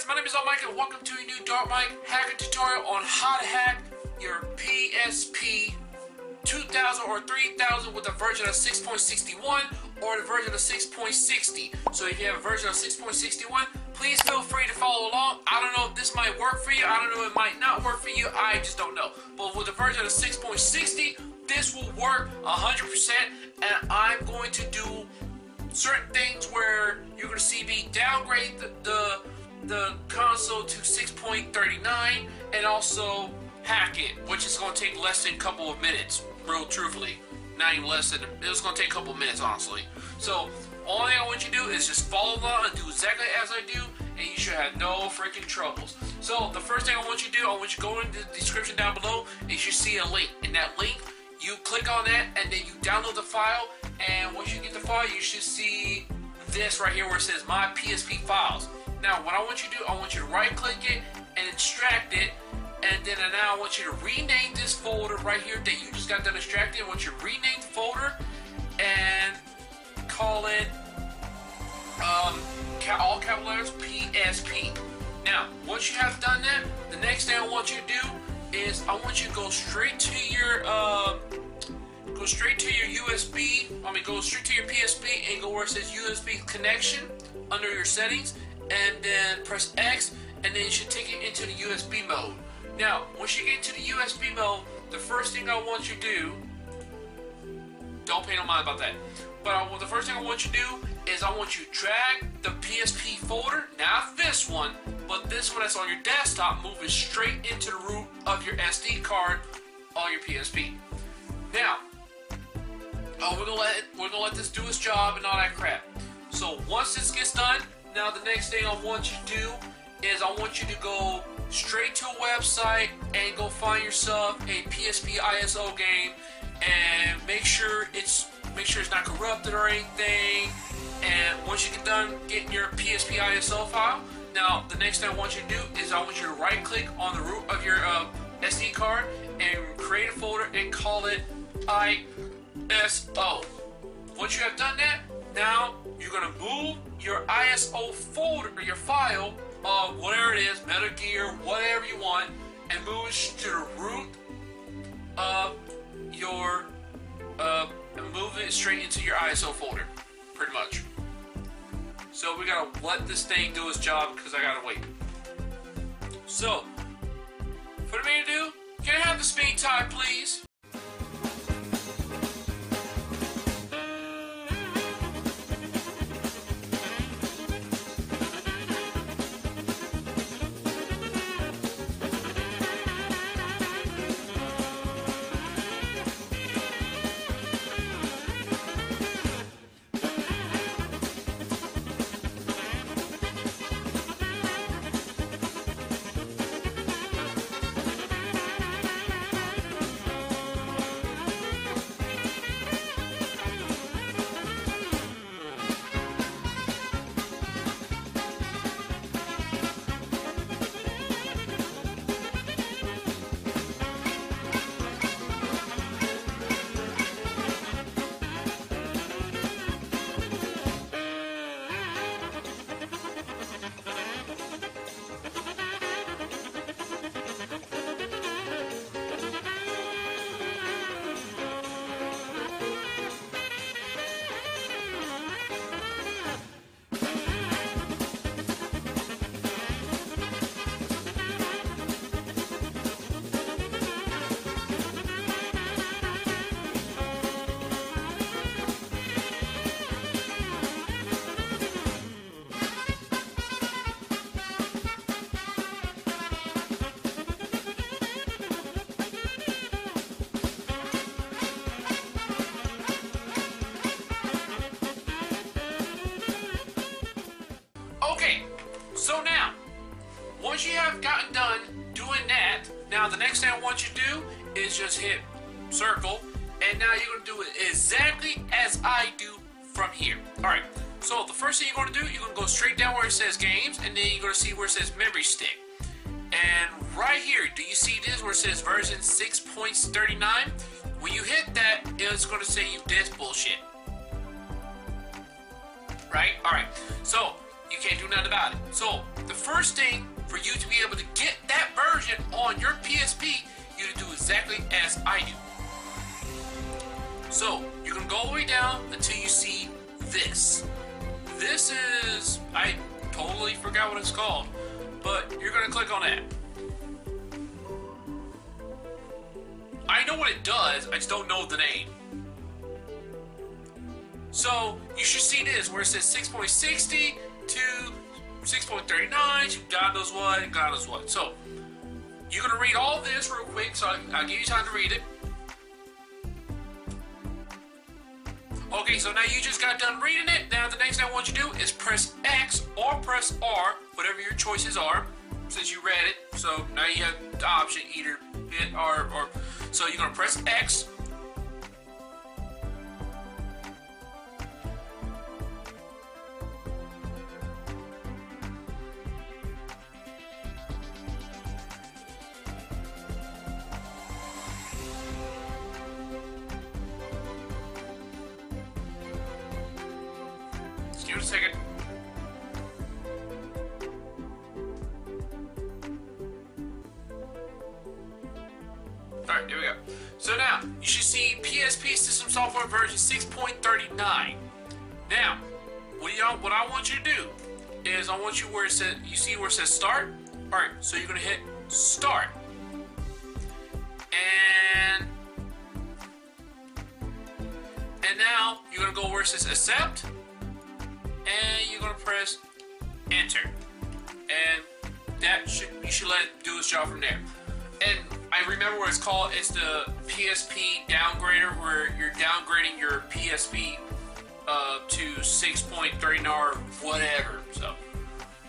guys, my name is DarkMike and welcome to a new DarkMike hacking tutorial on how to hack your PSP 2000 or 3000 with a version of 6.61 or the version of 6.60. So if you have a version of 6.61, please feel free to follow along. I don't know if this might work for you. I don't know if it might not work for you. I just don't know. But with the version of 6.60, this will work 100%, and I'm going to do certain things where you're going to see me downgrade the console to 6.39 and also hack it, which is going to take less than a couple of minutes, real truthfully. Not even less than, it's going to take a couple of minutes, honestly. So, all thing I want you to do is just follow along and do exactly as I do, and you should have no freaking troubles. So, the first thing I want you to do, I want you to go into the description down below, and you should see a link. In that link, you click on that, and then you download the file, and once you get the file, you should see this right here where it says My PSP Files. Now, what I want you to do, I want you to right-click it and extract it, and then now I want you to rename this folder right here that you just got done extracting. I want you to rename the folder and call it all capital letters PSP. Now, once you have done that, the next thing I want you to do is I want you to go straight to your USB. Go straight to your PSP and go where it says USB connection under your settings, and then press X, and then you should take it into the USB mode. Now, once you get into the USB mode, the first thing I want you to do, don't pay no mind about that, but the first thing I want you to do is I want you to drag the PSP folder, not this one, but this one that's on your desktop, move it straight into the root of your SD card on your PSP. Now, we're gonna let this do its job and all that crap. So once this gets done, now the next thing I want you to do is I want you to go straight to a website and go find yourself a PSP ISO game, and make sure it's not corrupted or anything. And once you get done getting your PSP ISO file, now the next thing I want you to do is I want you to right click on the root of your SD card and create a folder and call it ISO. Once you have done that, now you're gonna move your ISO folder or your file of whatever it is, Metal Gear, whatever you want, and move it to the root of your and move it straight into your ISO folder, pretty much. So we gotta let this thing do its job because I gotta wait. So, for me to do, can I have the speed time, please? So now, once you have gotten done doing that, now the next thing I want you to do is just hit circle, and now you're going to do it exactly as I do from here. Alright, so the first thing you're going to do, you're going to go straight down where it says games, and then you're going to see where it says memory stick. And right here, do you see this where it says version 6.39? When you hit that, it's going to say you did bullshit. Right? Alright, so you can't do nothing about it. So the first thing for you to be able to get that version on your PSP, you to do exactly as I do. So you're gonna go all the way down until you see this. This is, I totally forgot what it's called, but you're gonna click on that. I know what it does, I just don't know the name. So you should see this where it says 6.60 to 6.39 to God knows what and God knows what. So you're gonna read all this real quick, so I'll give you time to read it. Okay, so now you just got done reading it. Now the next thing I want you to do is press X or press R, whatever your choices are, since you read it. So now you have the option either hit R or. So you're gonna press X. Give it a second. Alright, there we go. So now, you should see PSP System Software version 6.39. Now, what I want you to do is I want you where it says, you see where it says start? Alright, so you're going to hit start. And now, you're going to go where it says accept. And you're gonna press enter, and that you should let it do its job from there. And I remember what it's called. It's the PSP downgrader, where you're downgrading your PSP to 6.39 or whatever. So,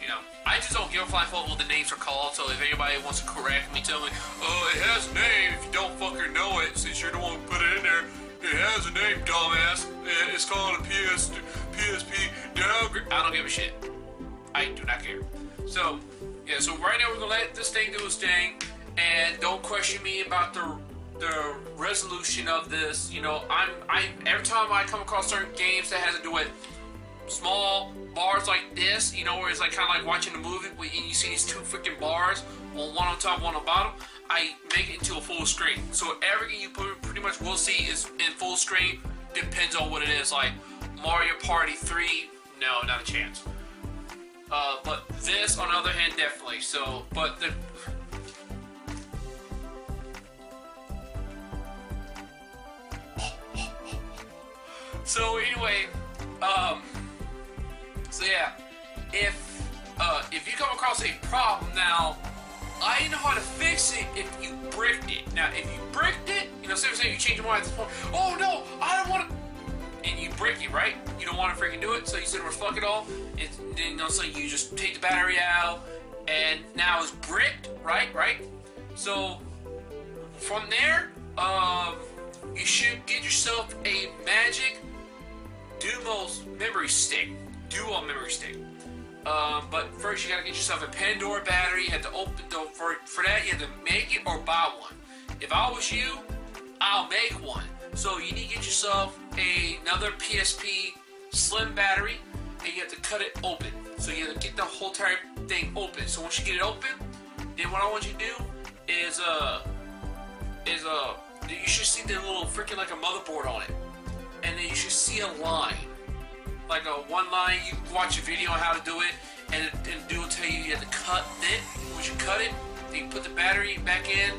you know, I just don't give a flying fuck what the names are called. So if anybody wants to correct me, tell me, oh, it has a name. If you don't fucking know it, since you're the one who put it in there. It has a name, dumbass. It's called a PSP downgrade. I don't give a shit. I do not care. So, yeah, so right now we're going to let this thing do its thing. And don't question me about the resolution of this. You know, every time I come across certain games that has to do with small bars like this, you know, where it's like kind of like watching a movie and you see these two freaking bars, one on top, one on bottom, I make it into a full screen. So everything you pretty much will see is in full screen. Depends on what it is. Like Mario Party 3, no, not a chance. But this, on the other hand, definitely. So, but the so anyway, so yeah, if you come across a problem now, I know how to fix it if you bricked it. Now, if you bricked it, you know, say you change your mind at this point, oh no, I don't want to, and you brick it, right? You don't want to freaking do it, so you said, well, fuck it all, and then so you just take the battery out, and now it's bricked, right? So, from there, you should get yourself a Magic Duo memory stick. But first you gotta get yourself a Pandora battery. You have to open for that you have to make it or buy one. If I was you, I'll make one. So you need to get yourself another PSP slim battery, and you have to cut it open. So you have to get the whole entire thing open. So once you get it open, then what I want you to do is you should see the little freaking like a motherboard on it, and then you should see a line. Like a one line, you watch a video on how to do it, and it will tell you have to cut it. Once you cut it, then you put the battery back in,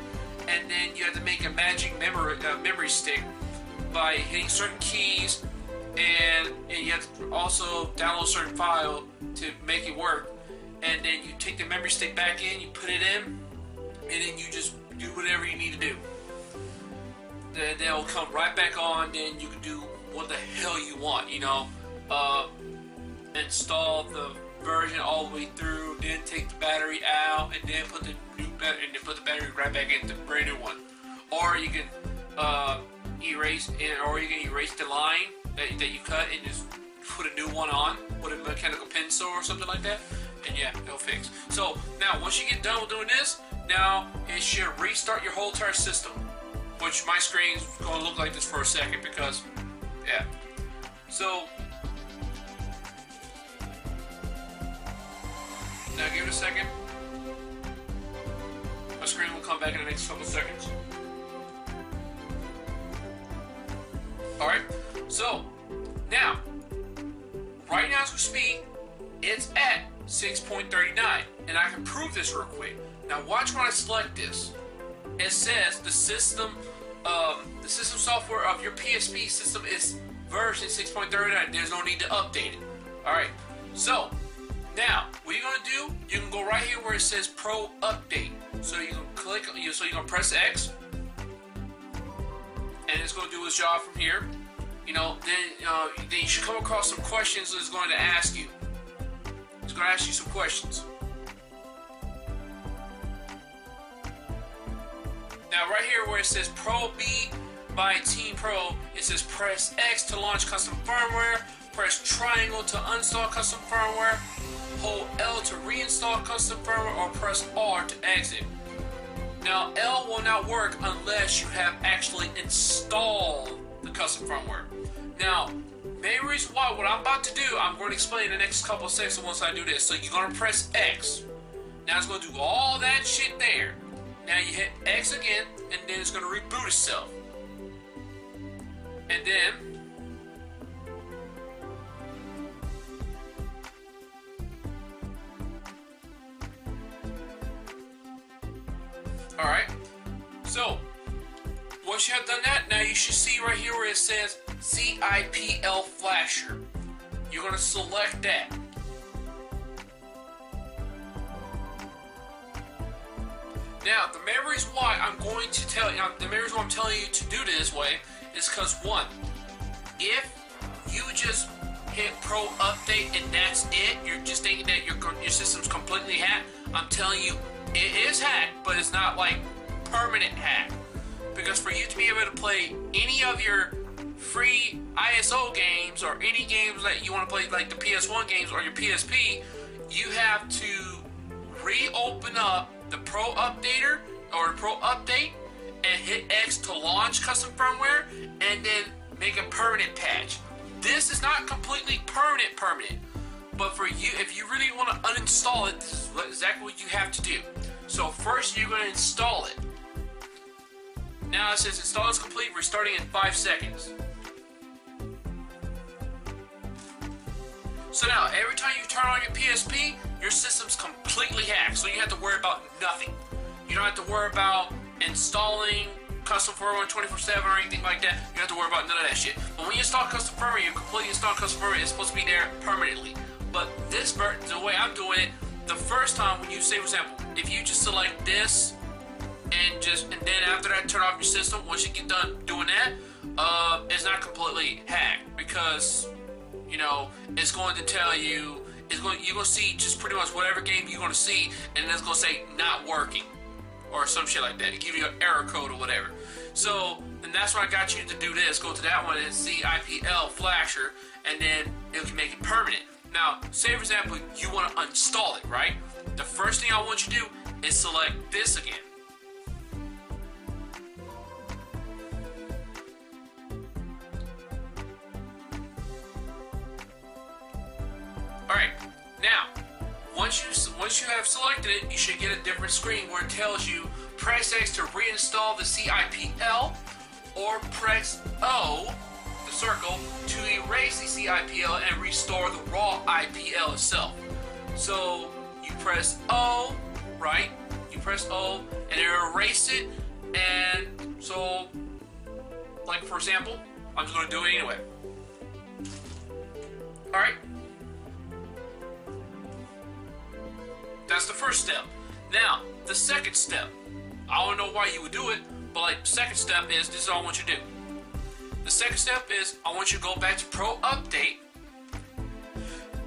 and then you have to make a magic memory stick by hitting certain keys, and you have to also download a certain file to make it work. And then you take the memory stick back in, you put it in, and then you just do whatever you need to do. Then it'll come right back on, then you can do what the hell you want, you know. Install the version all the way through, then take the battery out, and then put the new battery, and then put the battery right back in the brand new one. Or you can erase the line that you cut and just put a new one on with a mechanical pencil or something like that, and yeah, it'll fix. So now once you get done with doing this, now it should restart your whole entire system. Which my screen's going to look like this for a second because, yeah. So a second. My screen will come back in the next couple seconds. Alright, so now, right now as we speak, it's at 6.39, and I can prove this real quick. Now watch when I select this. It says the system software of your PSP system is version 6.39. There's no need to update it. Alright, so now what you're gonna do, you can go right here where it says Pro Update. So you can click, so you're gonna press X, and it's gonna do its job from here. You know, then you should come across some questions that it's going to ask you. It's going to ask you some questions. Now right here where it says Pro B by Team Pro, it says press X to launch custom firmware, press triangle to uninstall custom firmware, hold L to reinstall custom firmware, or press R to exit. Now L will not work unless you have actually installed the custom firmware. Now, main reason why, what I'm about to do, I'm going to explain in the next couple of seconds once I do this. So you're going to press X. Now it's going to do all that shit there. Now you hit X again, and then it's going to reboot itself. And then alright, so once you have done that, now you should see right here where it says CIPL Flasher. You're going to select that. Now, the main reason why I'm going to tell you, the main reason why I'm telling you to do it this way is because, one, if you just hit Pro Update and that's it, you're just thinking that your system's completely hacked, I'm telling you, it is hacked, but it's not like permanent hack. Because for you to be able to play any of your free ISO games or any games that you want to play, like the PS1 games or your PSP, you have to reopen up the Pro Updater or the Pro Update and hit X to launch custom firmware and then make a permanent patch. This is not completely permanent, but for you, if you really want to uninstall it, this is exactly what you have to do. So first you're going to install it. Now it says install is complete, restarting in 5 seconds. So now, every time you turn on your PSP, your system's completely hacked, so you have to worry about nothing. You don't have to worry about installing custom firmware 24/7 or anything like that. You don't have to worry about none of that shit. But when you install custom firmware, you completely install custom firmware, it's supposed to be there permanently. But this, the way I'm doing it, the first time when you say, for example, if you just select this, and then after that turn off your system, once you get done doing that, it's not completely hacked, because you know it's going to tell you, you're going to see just pretty much whatever game you're going to see, and it's going to say not working or some shit like that. It give you an error code or whatever. So, and that's why I got you to do this. Go to that one and see IPL Flasher, and then it can make it permanent. Now, say for example you want to uninstall it, right? The first thing I want you to do is select this again. Alright, now, once you have selected it, you should get a different screen where it tells you press X to reinstall the CIPL, or press O, the circle, to erase the CIPL and restore the raw IPL itself. So, you press O, right? You press O, and it'll erase it, and so, like for example, I'm just going to do it anyway. Alright? That's the first step. Now, the second step. I don't know why you would do it, but like the second step is, this is all I want you to do. The second step is, I want you to go back to Pro Update,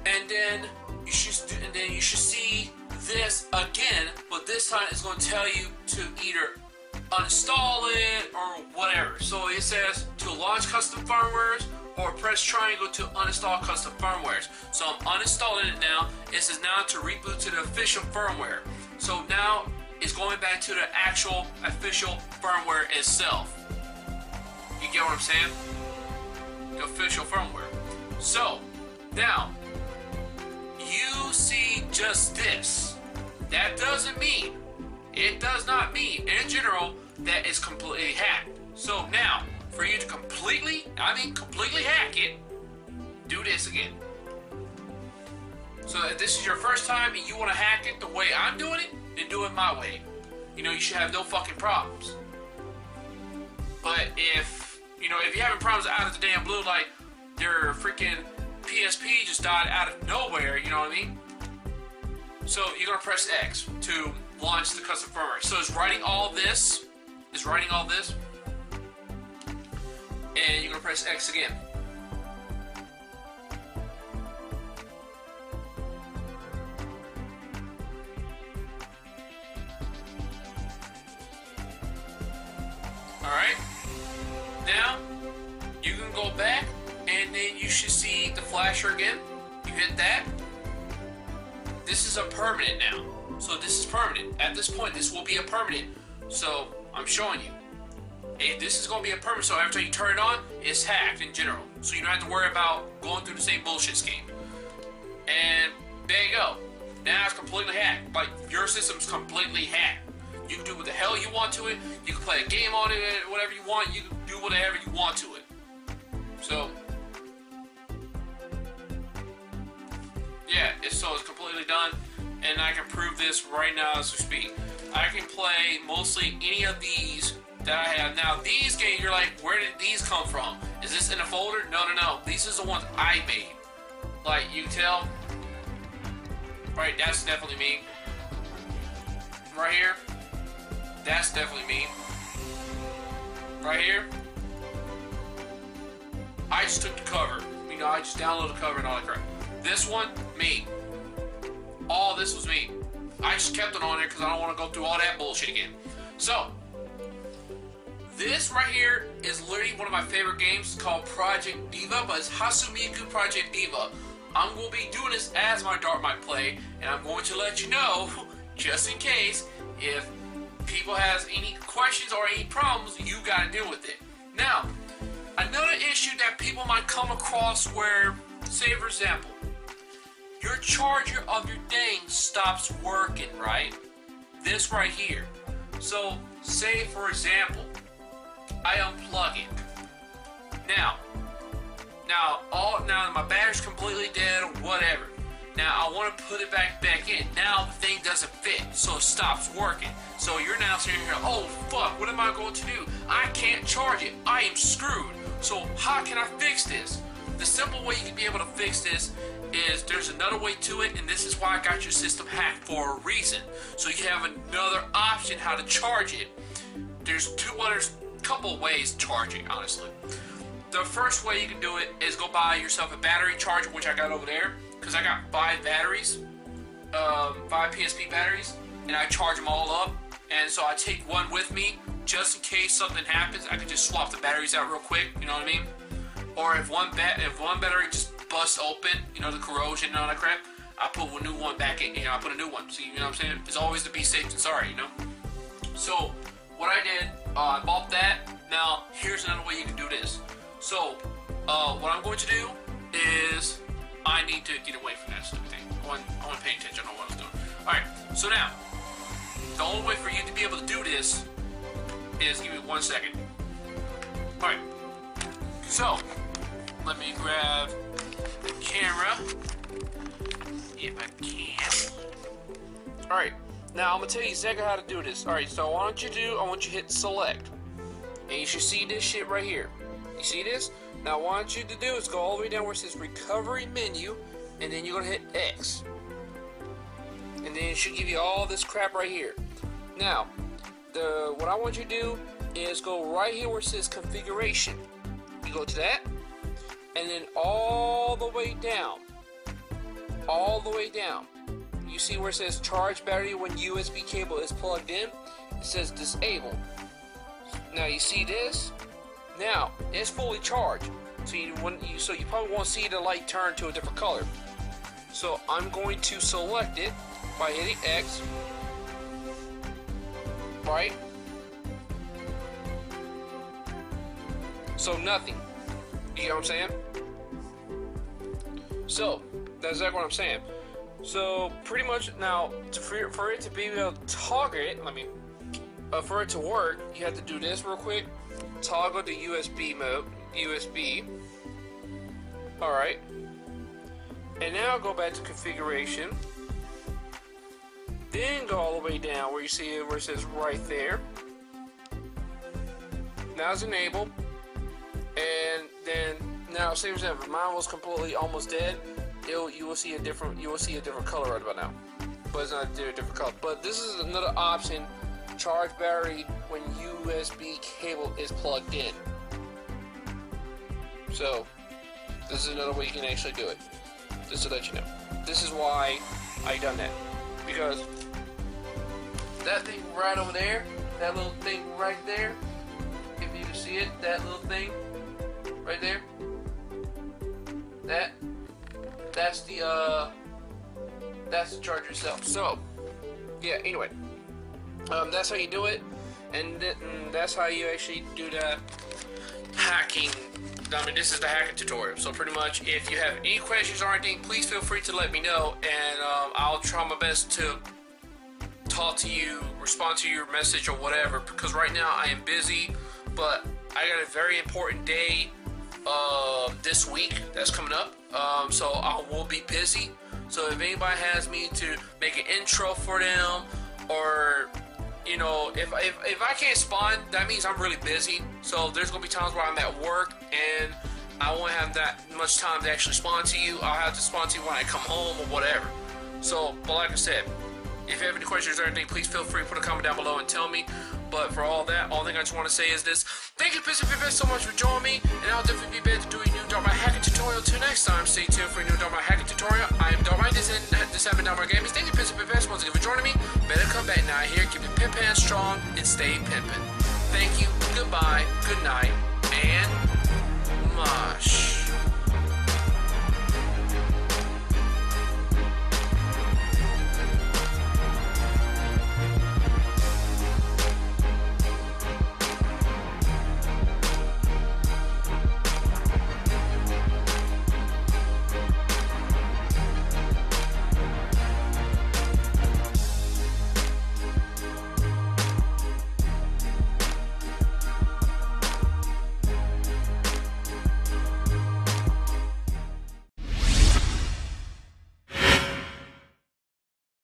and then you should see this again, but this time it's going to tell you to either uninstall it or whatever. So it says to launch custom firmwares, or press triangle to uninstall custom firmwares. So I'm uninstalling it now. It says now to reboot to the official firmware. So now it's going back to the actual official firmware itself. You get what I'm saying? The official firmware. So now you see just this. that doesn't mean, it does not mean in general that it's completely hacked. So now, for you to completely hack it, do this again. So if this is your first time and you want to hack it the way I'm doing it, then do it my way. You know, you should have no fucking problems. But if you're having problems out of the damn blue, like your freaking PSP just died out of nowhere, you know what I mean? So you're gonna press X to launch the custom firmware. So it's writing all this. And you're gonna press X again. Alright. Now you can go back and then you should see the flasher again. You hit that. This is a permanent now. So this is permanent. At this point, this will be a permanent. So I'm showing you. If this is going to be a permanent, so every time you turn it on, it's hacked in general. So you don't have to worry about going through the same bullshit scheme. And there you go. Now it's completely hacked. Like, your system's completely hacked. You can do what the hell you want to it. You can play a game on it, whatever you want. You can do whatever you want to it. So, yeah, it's completely done. And I can prove this right now as we speak. I can play mostly any of these that I have. Now, these games, you're like, where did these come from? Is this in a folder? No. These are the ones I made. Like, you can tell. Right, that's definitely me. Right here. That's definitely me. Right here. I just took the cover. You know, I just downloaded the cover and all that crap. This one, me. All this was me. I just kept it on there because I don't want to go through all that bullshit again. So, this right here is literally one of my favorite games. It's called Project Diva, but it's Hasumiku Project Diva. I'm going to be doing this as my DarkMike play, and I'm going to let you know, just in case, if people has any questions or any problems, you got to deal with it. Now, another issue that people might come across where, say for example, your charger of your thing stops working, right? This right here. So, say for example, I unplug it. Now my battery's completely dead or whatever. Now I want to put it back in. Now the thing doesn't fit, so it stops working. So you're now sitting here, oh fuck, what am I going to do? I can't charge it. I am screwed. So how can I fix this? The simple way you can be able to fix this is there's another way to it, and this is why I got your system hacked for a reason. So you have another option how to charge it. There's couple of ways to charge it, honestly. The first way you can do it is go buy yourself a battery charger, which I got over there, because I got 5 batteries, 5 PSP batteries, and I charge them all up. And so I take one with me just in case something happens. I can just swap the batteries out real quick, you know what I mean? Or if one battery just busts open, you know, the corrosion and all that crap, I put a new one back in, I put a new one. See, you know what I'm saying? It's always to be safe than sorry, you know? So, what I did, I bought that. Now, here's another way you can do this. So, what I'm going to do is, I need to get away from that stupid thing. I want to pay attention on what I was doing. Alright, so now, the only way for you to be able to do this is, give me 1 second. Alright, so, let me grab the camera, if I can. Alright, now I'm going to tell you exactly how to do this. Alright, so what I want you to do, I want you to hit select. And you should see this shit right here. You see this? Now what I want you to do is go all the way down where it says recovery menu, and then you're going to hit X. And then it should give you all this crap right here. Now, what I want you to do is go right here where it says configuration. You go to that, and then all the way down, you see where it says charge battery when USB cable is plugged in. It says disable. Now you see this? Now it's fully charged, so you probably won't see the light turn to a different color. So I'm going to select it by hitting X, right? So nothing. You know what I'm saying? So that's exactly what I'm saying. So pretty much now, for it to be able to toggle it, for it to work, you have to do this real quick. Toggle the USB mode, USB. All right. And now go back to configuration. Then go all the way down where you see it, where it says right there. Now it's enabled. And then now, same as ever, mine was completely almost dead. You will see a different color right about now, but it's not a different color. But this is another option: charge battery when USB cable is plugged in. So this is another way you can actually do it. Just to let you know, this is why I done that, because that thing right over there, that little thing right there, if you can see it, that little thing right there, that's the charger itself. So yeah, anyway, that's how you do it, and that's how you actually do the hacking. I mean, this is the hacking tutorial. So pretty much, if you have any questions or anything, please feel free to let me know, and I'll try my best to talk to you, respond to your message or whatever, because right now I am busy, but I got a very important day this week that's coming up, so I will be busy. So if anybody has me to make an intro for them, or you know, if I can't spawn, that means I'm really busy. So there's gonna be times where I'm at work and I won't have that much time to actually spawn to you. I'll have to spawn to you when I come home or whatever. So, but like I said, if you have any questions or anything, please feel free to put a comment down below and tell me. But for all that, all thing I just want to say is this: thank you, pimpettes, so much for joining me, and I'll definitely be back to do a new DarkMike hacking tutorial. Till next time, stay tuned for a new DarkMike hacking tutorial. I am DarkMike, this has been DarkMike Gaming. Thank you, pimpettes, once again for joining me. Better come back now here, keep the pimp hands strong, and stay pimpin'. Thank you, goodbye, good night, and mosh.